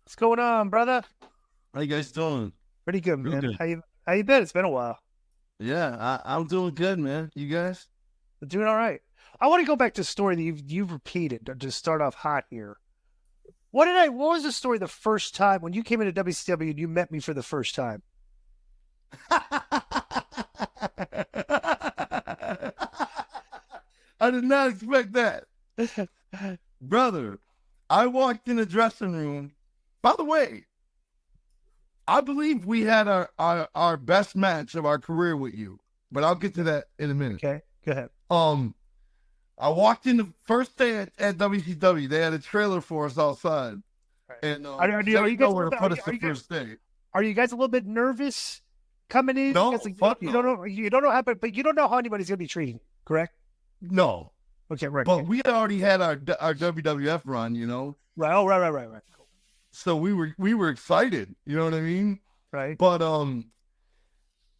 What's going on, brother? How you guys doing? Pretty good, Real man. good. How you been? It's been a while. Yeah, I'm doing good, man. You guys? Doing all right. I want to go back to a story that you've repeated to start off hot here. What was the story the first time when you came into WCW and you met me for the first time? I did not expect that. Brother, I walked in the dressing room. By the way, I believe we had our best match of our career with you, but I'll get to that in a minute. Okay, go ahead. Um, I walked in the first day at WCW. They had a trailer for us outside, Right. and Are they you didn't guys know a where little to bit? put us the first day. Are you guys a little bit nervous coming in? No, Because like, fuck you don't no, know but you don't know how anybody's gonna be treating. Correct? no. Okay, right. But Okay. we had already had our WWF run, Right. Oh, right. Cool. so we were excited. You know what I mean? Right. But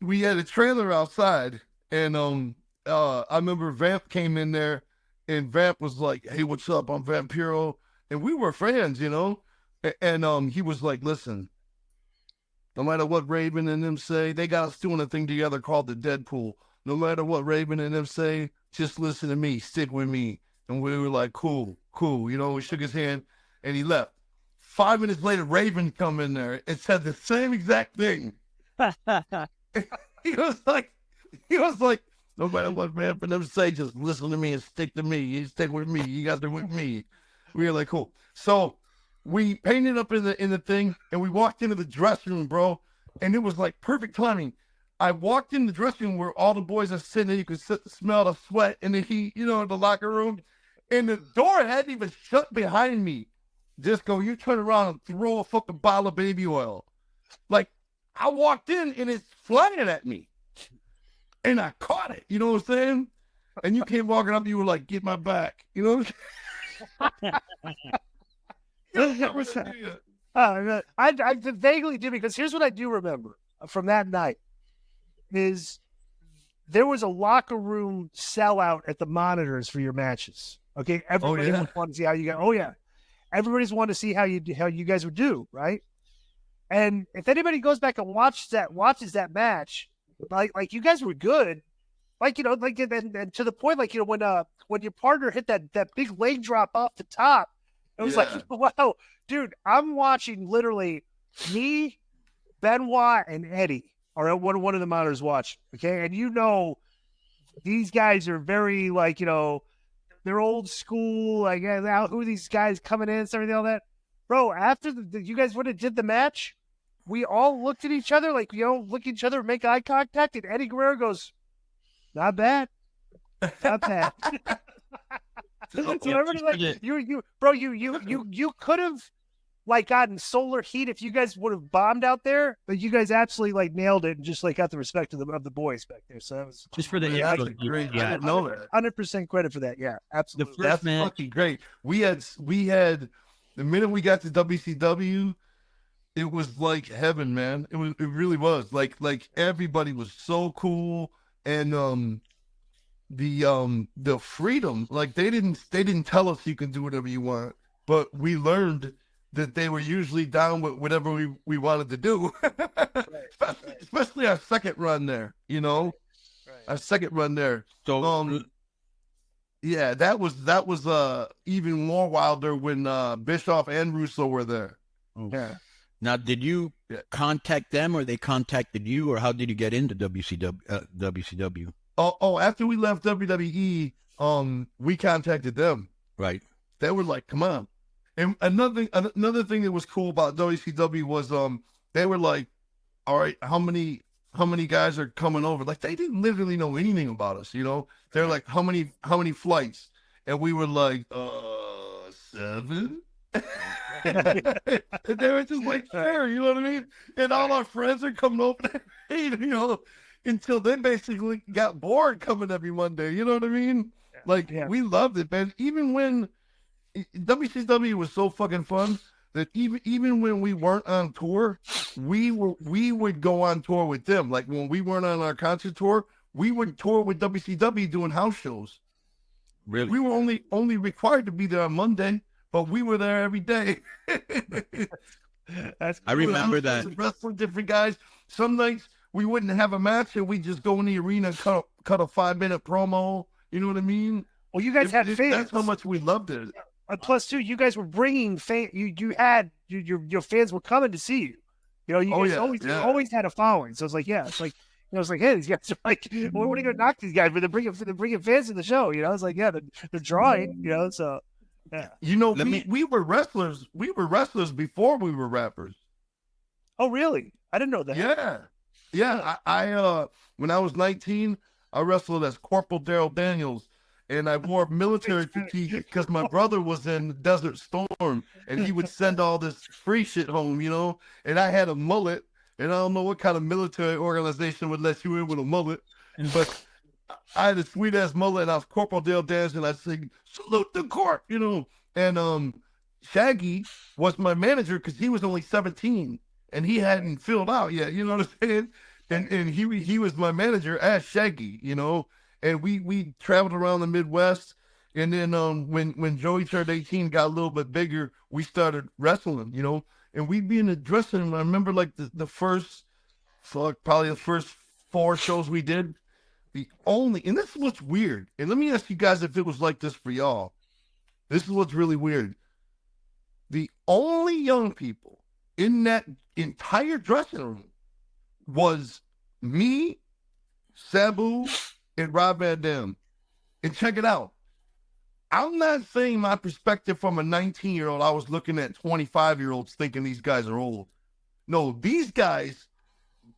we had a trailer outside, and I remember Vamp came in there, and Vamp was like, "Hey, what's up? I'm Vampiro," and we were fans, and he was like, "Listen, no matter what Raven and them say, they got us doing a thing together called the Deadpool. No matter what Raven and them say, just listen to me, stick with me." And we were like, cool, cool. We shook his hand and he left. 5 minutes later, Raven come in there and said the same exact thing. He was like, he was like, no matter what man for them say, just listen to me and stick to me. You stick with me. You got to with me. We were like, cool. So we painted up in the thing and we walked into the dressing room, bro. And it was like perfect timing. I walked in the dressing room where all the boys are sitting there. You could smell the sweat and the heat, in the locker room. And the door hadn't even shut behind me. Disco, you turn around and throw a fucking bottle of baby oil. Like, I walked in and it's flying at me. And I caught it. You know what I'm saying? And you came walking up, you were like, get my back. You know what I'm saying? I vaguely do because here's what I do remember from that night is there was a locker room sellout at the monitors for your matches. Okay, everybody wanted to see how you got. Oh yeah, everybody's wanted to see how you guys would do, right? And if anybody goes back and watches that match, like you guys were good, and to the point, when your partner hit that big leg drop off the top, it was like, wow, dude, I'm watching literally me, Benoit, and Eddie are at one of the monitors watching, okay, and these guys are very they're old school, like who are these guys coming in and everything, all that. Bro, after you guys would have did the match, we all looked at each other, look at each other, make eye contact, and Eddie Guerrero goes, "Not bad, not bad." So everybody you could have gotten solar heat if you guys would have bombed out there, but you guys absolutely nailed it and just got the respect of the boys back there. So that was just for the that's great. I didn't know that. 100% credit for that. Yeah, absolutely. That's fucking great. We had the minute we got to WCW, it was like heaven, man. It really was. Like everybody was so cool, and the freedom. Like they didn't tell us you can do whatever you want, but we learned that they were usually down with whatever we wanted to do. Especially our second run there, our second run there. So yeah, that was even more wilder when Bischoff and Russo were there. Yeah. Now, did you contact them, or they contacted you, or how did you get into WCW? Oh, after we left WWE, we contacted them. Right. They were like, "Come on." And another thing that was cool about WCW was they were like, "All right, how many guys are coming over?" Like they didn't literally know anything about us, They're like, "How many flights?" And we were like, 7. And they were just like, "Sure," you know what I mean? And all our friends are coming over there, until they basically got bored coming every Monday. You know what I mean? We loved it, man. Even when WCW was so fucking fun that even when we weren't on tour, we would go on tour with them. Like when we weren't on our concert tour, we would tour with WCW doing house shows. Really? We were only required to be there on Monday, but we were there every day. That's I remember that. Wrestling different guys. Some nights we wouldn't have a match and we just go in the arena and cut a 5-minute promo. You know what I mean? well, you guys had fans. That's how much we loved it. Plus, too, you guys were bringing fans. You had your fans were coming to see you. You know, you guys you always had a following. So it's like, it's like, it's like, hey, these guys are like, well, what are you gonna knock these guys? But they're bringing fans to the show. You know, it's like, they're drawing. You know, so yeah. You know, we were wrestlers. We were wrestlers before we were rappers. Oh, really? I didn't know that. Yeah. I when I was 19, I wrestled as Corporal Daryl Daniels. And I wore military fatigue because my brother was in Desert Storm and he would send all this free shit home, you know? And I had a mullet, and I don't know what kind of military organization would let you in with a mullet, but I had a sweet ass mullet and I was Corporal Dale Dance and I'd sing, salute the corp, you know? And Shaggy was my manager because he was only 17 and he hadn't filled out yet, you know what I'm saying? And he was my manager as Shaggy, you know? And we traveled around the Midwest, and then when Joey turned 18, got a little bit bigger, we started wrestling, you know. And we'd be in the dressing room. I remember like probably the first 4 shows we did. And this is what's weird. And let me ask you guys if it was like this for y'all. This is what's really weird. The only young people in that entire dressing room was me, Sabu, and Rob Van Dam. And check it out. I'm not saying my perspective from a 19-year-old. I was looking at 25-year-olds thinking these guys are old. No, these guys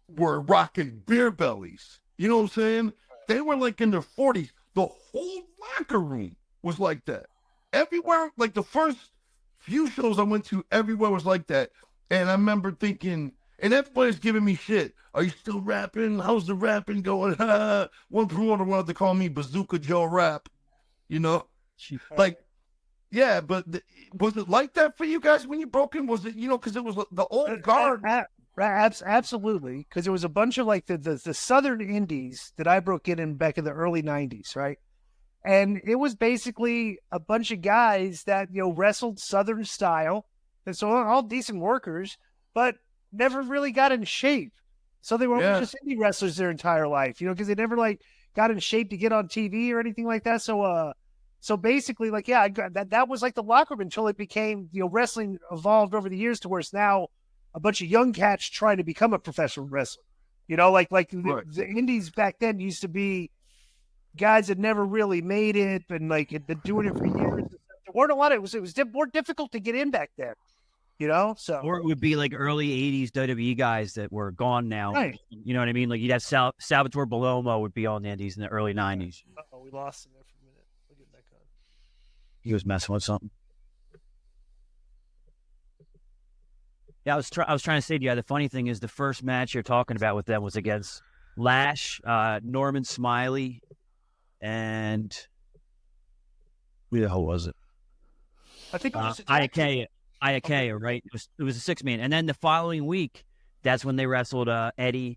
were rocking beer bellies. You know what I'm saying? They were like in their 40s. The whole locker room was like that. Everywhere, like the first few shows I went to, everywhere was like that. And I remember thinking, and everybody's giving me shit. Are you still rapping? How's the rapping going? One promoter wanted to call me Bazooka Joe Rap. You know? Like, yeah, but was it like that for you guys when you broke in? Was it, you know, because it was the old guard? Absolutely. Because there was a bunch of like the Southern Indies that I broke in back in the early 90s, right? And it was basically a bunch of guys that, you know, wrestled Southern style. And so all decent workers, but never really got in shape. So they were just indie wrestlers their entire life, you know, because they never like got in shape to get on TV or anything like that. So basically, like, I got that was like the locker room until it became, you know, wrestling evolved over the years to where it's now a bunch of young cats trying to become a professional wrestler. You know, like the indies back then used to be guys that never really made it and like had been doing it for years. There weren't a lot of it was more difficult to get in back then. You know, so or it would be like early '80s WWE guys that were gone now. Right. You know what I mean? Like you'd have Salvatore Bellomo would be on the Indies in the early '90s. Oh, we lost him there for a minute. We'll get back on. He was messing with something. Yeah, I was trying to say to you. The funny thing is, the first match you're talking about with them was against Lash, Norman Smiley, and who the hell was it? I think it was Iakea, right? It was a 6-man, and then the following week, that's when they wrestled Eddie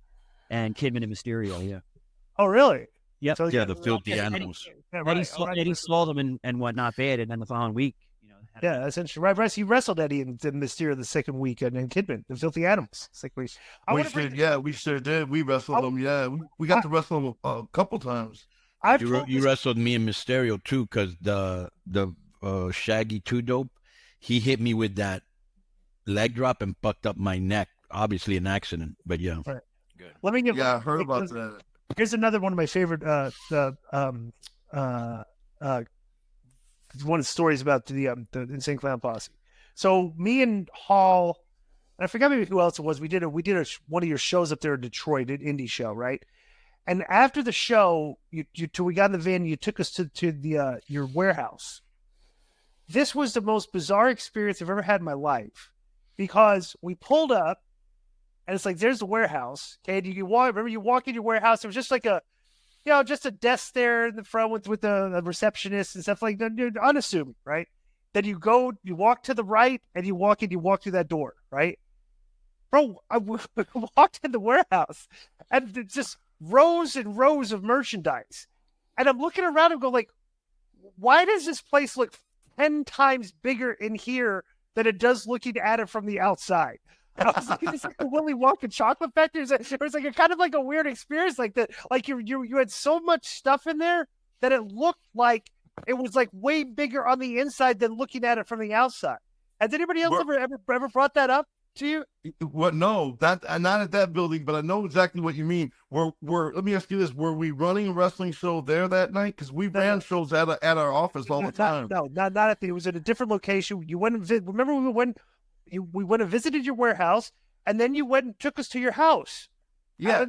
and Kidman and Mysterio. Yeah. Oh, really? Yep. So, Yeah, the filthy animals. Eddie sold them and whatnot bad, and then the following week, you know. Yeah, that's interesting. Right. He wrestled Eddie and Mysterio the second week, and then Kidman, the filthy animals. It's like we sure did. We wrestled them. Yeah, we got to wrestle them a couple times. You wrestled me and Mysterio too, because the Shaggy 2 Dope, he hit me with that leg drop and fucked up my neck. Obviously an accident, but yeah. Right. Good. Let me give. Yeah, I heard about that. Here's another one of my favorite one of the stories about the Insane Clown Posse. So me and Hall, and I forgot maybe who else it was. We did one of your shows up there in Detroit, an indie show, right? And after the show, till we got in the van, you took us to the your warehouse. This was the most bizarre experience I've ever had in my life, because we pulled up, and it's like, there's the warehouse. Okay, and you walk in your warehouse. There was just like just a desk there in the front with a receptionist and stuff like that. Unassuming, right? Then you walk to the right, and you walk through that door, right? Bro, I walked in the warehouse, and it's just rows and rows of merchandise. And I'm looking around and go like, why does this place look 10 times bigger in here than it does looking at it from the outside. I was like, it's like a Willy Wonka chocolate factory. It was like a kind of like a weird experience, like that. Like you had so much stuff in there that it looked like it was like way bigger on the inside than looking at it from the outside. Has anybody else ever brought that up to you? What? No, that not at that building, but I know exactly what you mean. Let me ask you this: were we running a wrestling show there that night? Because we ran shows at our office all the time. Not at the. It was at a different location. You went and remember we went and visited your warehouse, and then you went and took us to your house. Yeah, are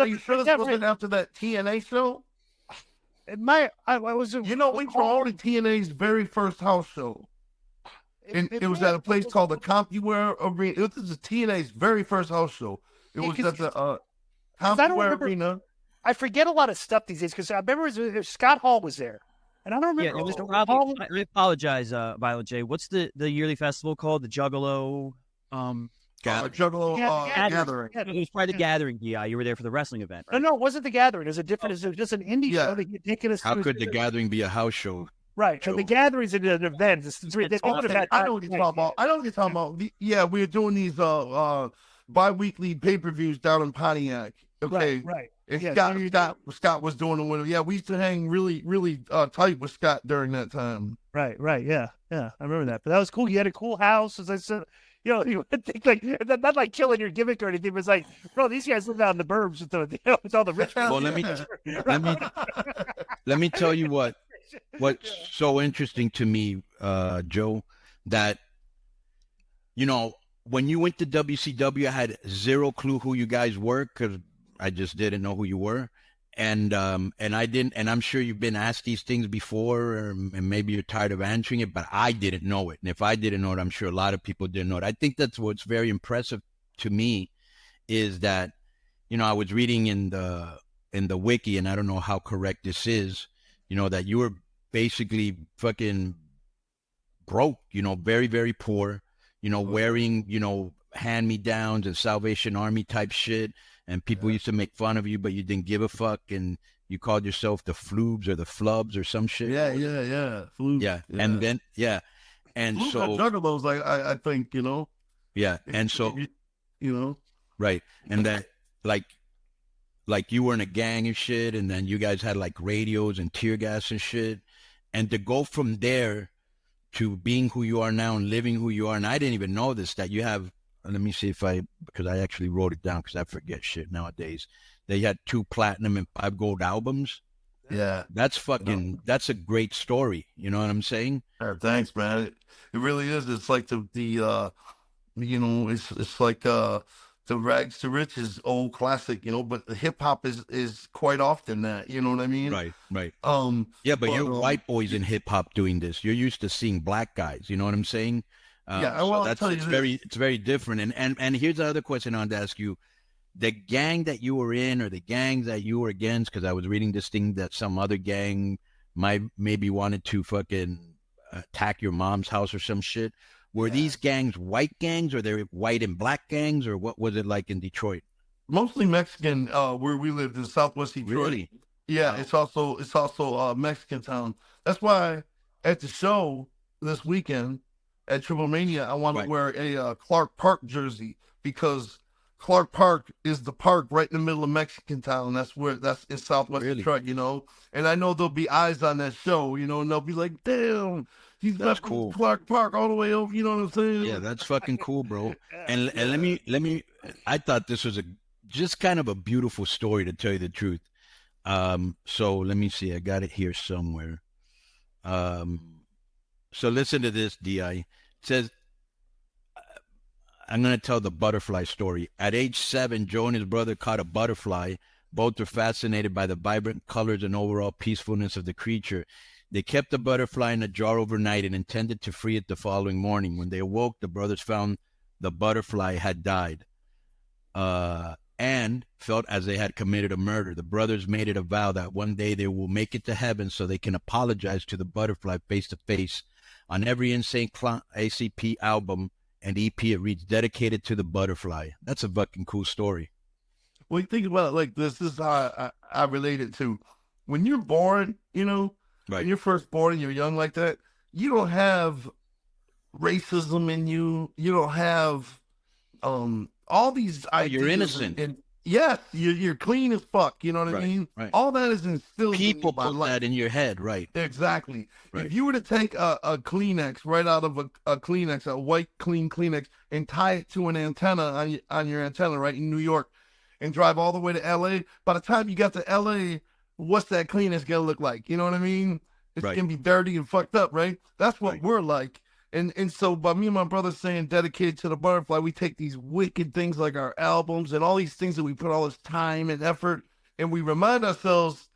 you sure this wasn't after that TNA show? I was. We promoted TNA's very first house show. It was at a place called the CompuWare Arena. This is TNA's very first house show. It was at the CompuWare Arena. I forget a lot of stuff these days because I remember Scott Hall was there, and I don't remember. Yeah, it was probably. I apologize, Violet J. What's the yearly festival called? The Juggalo. Juggalo Gathering. It was probably the Gathering. Yeah, you were there for the wrestling event. Right? No, it wasn't the Gathering. It was a different. It was just an indie show that you'd taken us. How could the Gathering be a house show? Right. So the Gathering's an event. I know what you're talking about. Yeah, we were doing these bi-weekly pay-per-views down in Pontiac. Okay. Right. And Scott was doing the winner. Yeah, we used to hang really, really tight with Scott during that time. Right. Yeah. I remember that. But that was cool. You had a cool house, as I said. You would think like not like killing your gimmick or anything. It was like, bro, these guys live out in the burbs with all the rich people. Well, let me tell you what's so interesting to me, Joe, that when you went to WCW, I had zero clue who you guys were because I just didn't know who you were, and I didn't, and I'm sure you've been asked these things before, and maybe you're tired of answering it, but I didn't know it, and if I didn't know it, I'm sure a lot of people didn't know it. I think that's what's very impressive to me, is that I was reading in the wiki, and I don't know how correct this is, that you were basically fucking broke, very, very poor, wearing, hand-me-downs and Salvation Army type shit. And people used to make fun of you, but you didn't give a fuck. And you called yourself the Floobs or the Flubs or some shit. Yeah. Floobs. Yeah. And then, And Floobs so. Juggalos, I think, Yeah. And so. Right. And that, like you were in a gang and shit. And then you guys had like radios and tear gas and shit. And to go from there to being who you are now and living who you are. And I didn't even know this, that you have, let me see because I actually wrote it down because I forget shit nowadays. They had 2 platinum and 5 gold albums. Yeah. That's that's a great story. You know what I'm saying? Thanks, man. It really is. It's like it's like the rags to riches old classic, but the hip hop is quite often that, you know what I mean? Right. Yeah, but you're white boys in hip hop doing this. You're used to seeing black guys. You know what I'm saying? It's very different. And here's another question I wanted to ask you: the gang that you were in, or the gangs that you were against? Because I was reading this thing that some other gang maybe wanted to fucking attack your mom's house or some shit. Were these gangs white gangs, or they white and black gangs, or what was it like in Detroit? Mostly Mexican. Where we lived in Southwest Detroit. Really? Yeah, wow. It's also a Mexican town. That's why at the show this weekend at Triple Mania, I want to wear a Clark Park jersey, because Clark Park is the park right in the middle of Mexican town. That's in Southwest Detroit, And I know there'll be eyes on that show, and they'll be like, damn. That's cool. Clark Park all the way over, you know what I'm saying? Yeah, that's fucking cool, bro. And let me. I thought this was just kind of a beautiful story, to tell you the truth. So let me see. I got it here somewhere. So listen to this, Di. It says, I'm gonna tell the butterfly story. At age 7, Joe and his brother caught a butterfly. Both were fascinated by the vibrant colors and overall peacefulness of the creature. They kept the butterfly in a jar overnight and intended to free it the following morning. When they awoke, the brothers found the butterfly had died and felt as they had committed a murder. The brothers made it a vow that one day they will make it to heaven so they can apologize to the butterfly face to face. On every Insane Clown ICP album and EP, it reads, dedicated to the butterfly. That's a fucking cool story. Well, you think about it like this. This is how I relate it to. When you're born, Right. When you're first born and you're young like that, you don't have racism in you. You don't have all these ideas. You're innocent. And yes, you're clean as fuck. You know what I Right, mean? right. All that is instilled in you People by put life. that in your head, right? Exactly. Right. If you were to take a Kleenex right out of a Kleenex, a white clean Kleenex, and tie it to an antenna on your antenna right in New York, and drive all the way to L.A., by the time you got to L.A., what's that Kleenex gonna look like? You know what I mean? It's Right. gonna be dirty and fucked up, right? That's what Right. we're like. And so by me and my brother saying dedicated to the butterfly, we take these wicked things like our albums and all these things that we put all this time and effort, and we remind ourselves,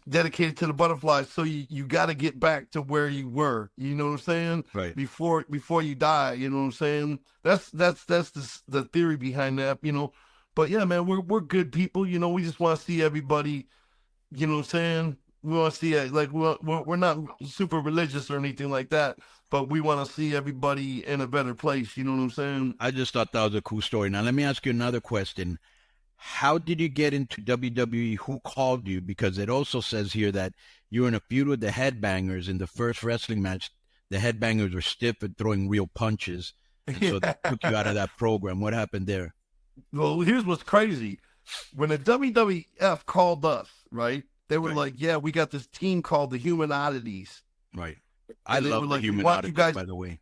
dedicated to the butterfly. So you got to get back to where you were. You know what I'm saying? Right. Before you die. You know what I'm saying? That's the theory behind that. But yeah, man, we're good people. We just want to see everybody. You know what I'm saying? We want to see it. Like we're not super religious or anything like that, but we want to see everybody in a better place. You know what I'm saying? I just thought that was a cool story. Now, let me ask you another question. How did you get into WWE? Who called you? Because it also says here that you were in a feud with the Headbangers in the first wrestling match. The Headbangers were stiff at throwing real punches, and so they took you out of that program. What happened there? Well, here's what's crazy. When the WWF called us, right? They were Right. like, yeah, we got this team called the Human Oddities. Right. I And they love were the like, we human want you oddities, guys- by the way.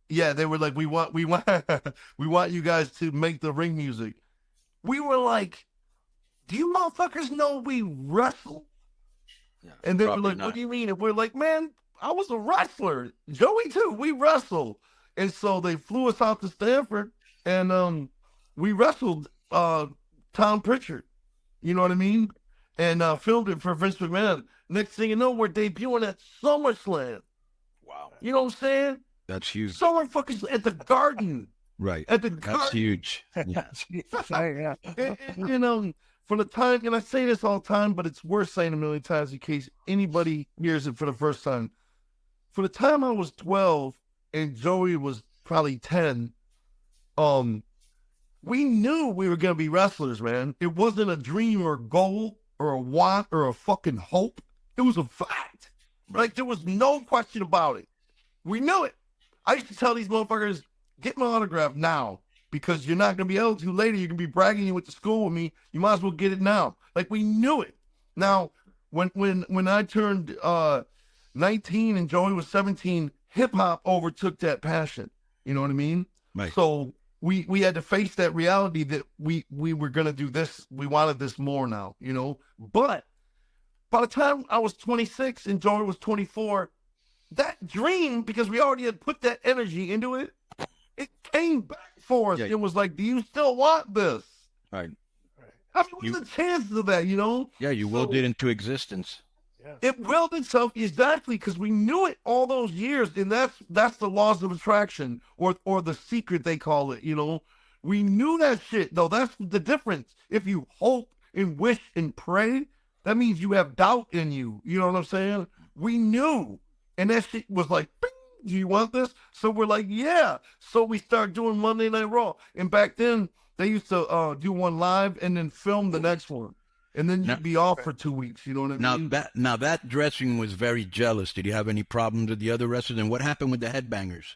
Yeah, they were like, we want we want you guys to make the ring music. We were like, do you motherfuckers know we wrestle? Yeah, And they were probably like, not. what do you mean? And we're like, man, I was a wrestler. Joey too. We wrestle. And so they flew us out to Stanford, and we wrestled Tom Pritchard. You know what I mean? And filmed it for Vince McMahon. Next thing you know, we're debuting at SummerSlam. Wow. You know what I'm saying? That's huge. Summer fucking at the Garden. Right. At the That's Garden. huge. Yeah. Yeah. And from the time, and I say this all the time, but it's worth saying a million times in case anybody hears it for the first time. For the time I was 12 and Joey was probably 10, we knew we were gonna be wrestlers, man. It wasn't a dream or a goal or a want or a fucking hope. It was a fact. Like there was no question about it. We knew it. I used to tell these motherfuckers, get my autograph now. Because you're not gonna be able to later. You're gonna be bragging you went to school with me. You might as well get it now. Like we knew it. Now, when I turned 19 and Joey was 17, hip hop overtook that passion. You know what I mean? Right. So we had to face that reality that we were gonna do this. We wanted this more now, But by the time I was 26 and Joey was 24, that dream, because we already had put that energy into it, it came back for us. Yeah. It was like, do you still want this? Right. I mean, what's the chances of that, Yeah, you willed it into existence. It willed itself exactly because we knew it all those years, and that's the laws of attraction, or the secret they call it. We knew that shit though. That's the difference. If you hope and wish and pray, that means you have doubt in you. You know what I'm saying? We knew, and that shit was like, bing, do you want this? So we're like, yeah. So we start doing Monday Night Raw, and back then they used to do one live and then film the next one. And then you'd be off for 2 weeks. You know what I mean? Now that dressing room was very jealous. Did you have any problems with the other wrestlers? And what happened with the Headbangers?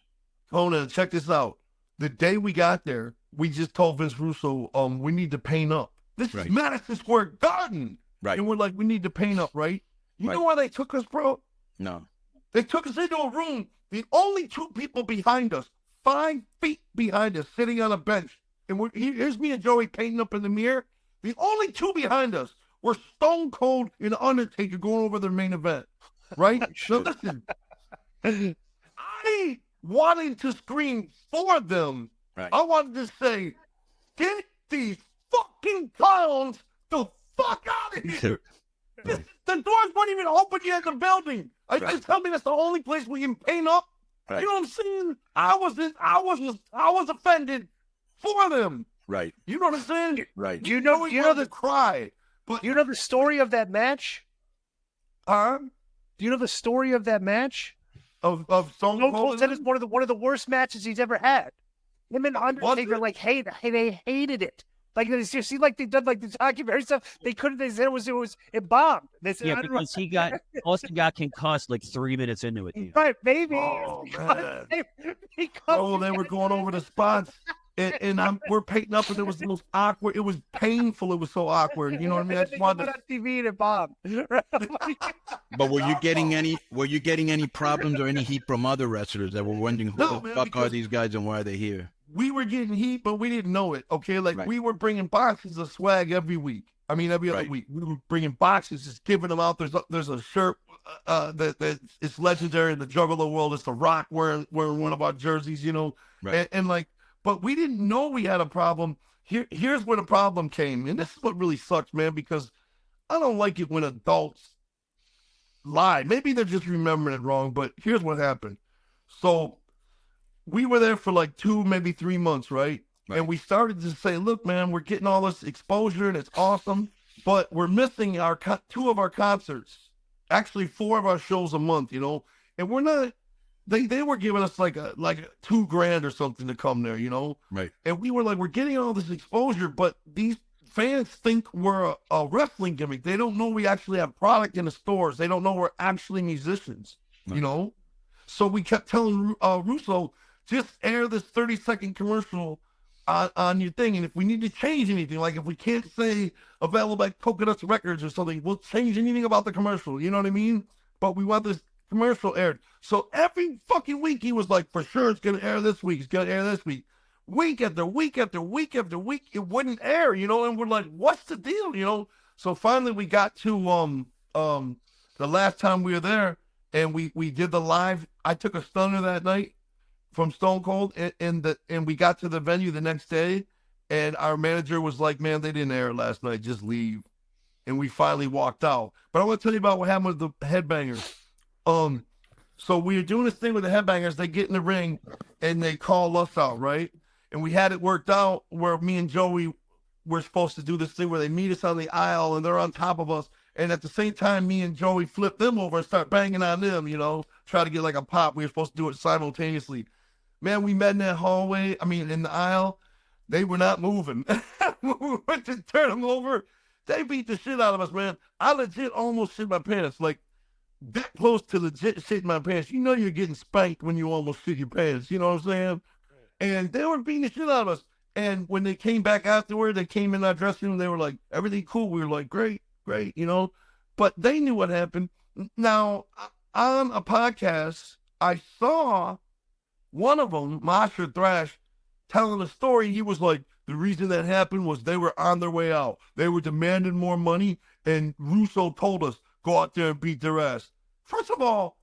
Conan, check this out. The day we got there, we just told Vince Russo, we need to paint up. This Right. is Madison Square Garden. Right. And we're like, we need to paint up, right? You know why they took us, bro? No. They took us into a room. The only two people behind us, 5 feet behind us, sitting on a bench. And here's me and Joey painting up in the mirror. The only two behind us were Stone Cold and Undertaker going over their main event, right? So listen, I wanted to scream for them. Right. I wanted to say, get these fucking clowns the fuck out of here. The doors weren't even open yet in the building. Are you Right. tell me that's the only place we can paint up? Right. You know what I'm saying? I was offended for them. Right. You know what I'm saying? Right. Do you know the cry? But Do you know the story of that match? huh? Do you know the story of that match? Of Stone Stone Cold Cold? said it's one of the worst matches he's ever had. Him and Undertaker it? they hated it. Like you see, like they done like the documentary stuff. They couldn't. They said it bombed. They said, Yeah, because Austin got concussed like 3 minutes into it. Dude. Right, maybe. Oh man. Because Oh, they were going over the spots, and we're painting up, and it was the most awkward. It was painful. It was so awkward. You know what I mean? I just wanted to. on TV and it bombed. But were you getting any problems or any heat from other wrestlers that were wondering who No, the man, fuck are because- these guys and why are they here? We were getting heat, but we didn't know it. Okay, like Right. we were bringing boxes of swag every week. I mean, every other Right. week we were bringing boxes, just giving them out. There's a shirt that it's legendary in the Juggalo world. It's The Rock wearing one of our jerseys, you know, Right. and like, but we didn't know we had a problem. Here's where the problem came, and this is what really sucks, man, because I don't like it when adults lie. Maybe they're just remembering it wrong, but here's what happened. So we were there for like 2, maybe 3 months, right? Right. And we started to say, look, man, we're getting all this exposure and it's awesome, but we're missing our 2 of our concerts, actually 4 of our shows a month, you know, and we're not. They were giving us like a $2,000 or something to come there, you know, Right. and we were like, we're getting all this exposure, but these fans think we're a wrestling gimmick. They don't know we actually have product in the stores. They don't know we're actually musicians, Right. you know. So we kept telling Russo, just air this 30-second commercial on your thing. And if we need to change anything, like if we can't say available at Coconuts Records or something, we'll change anything about the commercial. You know what I mean? But we want this commercial aired. So every fucking week he was like, for sure it's going to air this week. It's going to air this week. Week after week after week after week, it wouldn't air, you know? And we're like, what's the deal, you know? So finally we got to the last time we were there and we did the live. I took a stunner that night from Stone Cold, and we got to the venue the next day, and our manager was like, man, they didn't air it last night, just leave. And we finally walked out. But I want to tell you about what happened with the headbangers. So we were doing this thing with the headbangers. They get in the ring, and they call us out, right? And we had it worked out where me and Joey were supposed to do this thing where they meet us on the aisle, and they're on top of us. And at the same time, me and Joey flip them over and start banging on them, you know, try to get like a pop. We were supposed to do it simultaneously. Man, we met in that hallway, in the aisle. They were not moving. We went to turn them over. They beat the shit out of us, man. I legit almost shit my pants. Like, that close to legit shit my pants. You know you're getting spanked when you almost shit your pants. You know what I'm saying? And they were beating the shit out of us. And when they came back afterward, they came in our dressing room. They were like, everything cool. We were like, great, you know. But they knew what happened. Now, on a podcast, I saw one of them, Masha Thrash, telling a story. He was like, the reason that happened was they were on their way out. They were demanding more money, and Russo told us, go out there and beat their ass. First of all,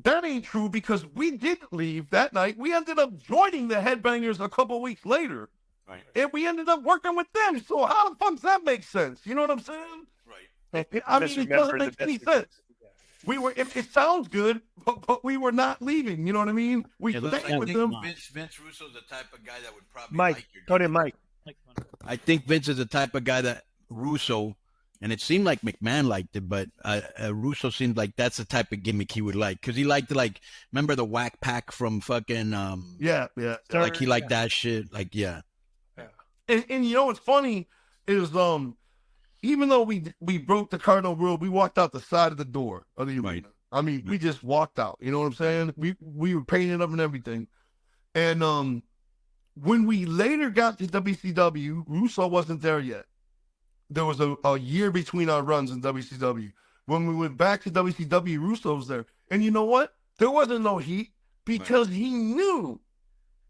that ain't true because we didn't leave that night. We ended up joining the Headbangers a couple weeks later. Right. And we ended up working with them. So how the fuck does that make sense? You know what I'm saying? Right. I mean, it doesn't make any sense. We were. It sounds good, but we were not leaving. You know what I mean? We It stayed looks like with Vince, them. Vince Russo's the type of guy that would probably Mike, like your go to Mike. I think Vince is the type of guy that Russo, and it seemed like McMahon liked it, but Russo seemed like that's the type of gimmick he would like because he liked to remember the Whack Pack from fucking Yeah. like he liked that shit, like yeah. And you know what's funny is even though we broke the cardinal rule, we walked out the side of the door of the arena. Right. I mean, we just walked out. You know what I'm saying? We were painted up and everything. And when we later got to WCW, Russo wasn't there yet. There was a year between our runs in WCW. When we went back to WCW, Russo was there. And you know what? There wasn't no heat because he knew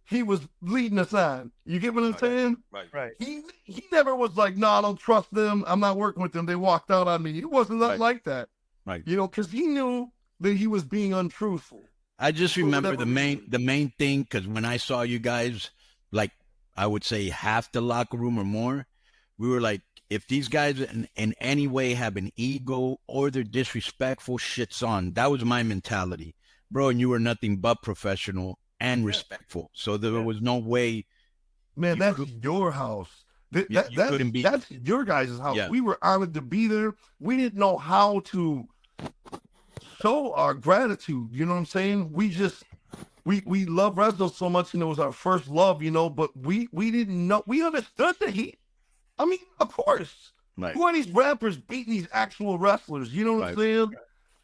he was leading us on. You get what I'm saying? Right. He never was like, no, I don't trust them. I'm not working with them. They walked out on me. It wasn't nothing like that. Right. You know, because he knew that he was being untruthful. I just remember whatever the main thing because when I saw you guys, like I would say half the locker room or more, we were like, if these guys in any way have an ego or they're disrespectful, shit's on. That was my mentality, bro. And you were nothing but professional and respectful. So there was no way. Man, You that's could- your house. You couldn't be- That's your guys' house. Yeah. We were honored to be there. We didn't know how to show our gratitude. You know what I'm saying? We just we love wrestling so much, and it was our first love, you know. But we didn't know. We understood the heat. I mean, of course. Right. Who are these rappers beating these actual wrestlers? You know what I'm saying?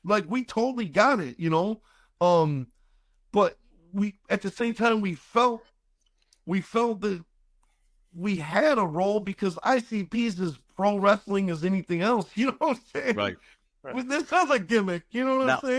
Like, we totally got it, you know? But we, at the same time, we felt that we had a role because ICP is as pro wrestling as anything else. You know what I'm saying? Right. This sounds like gimmick. You know what I'm saying?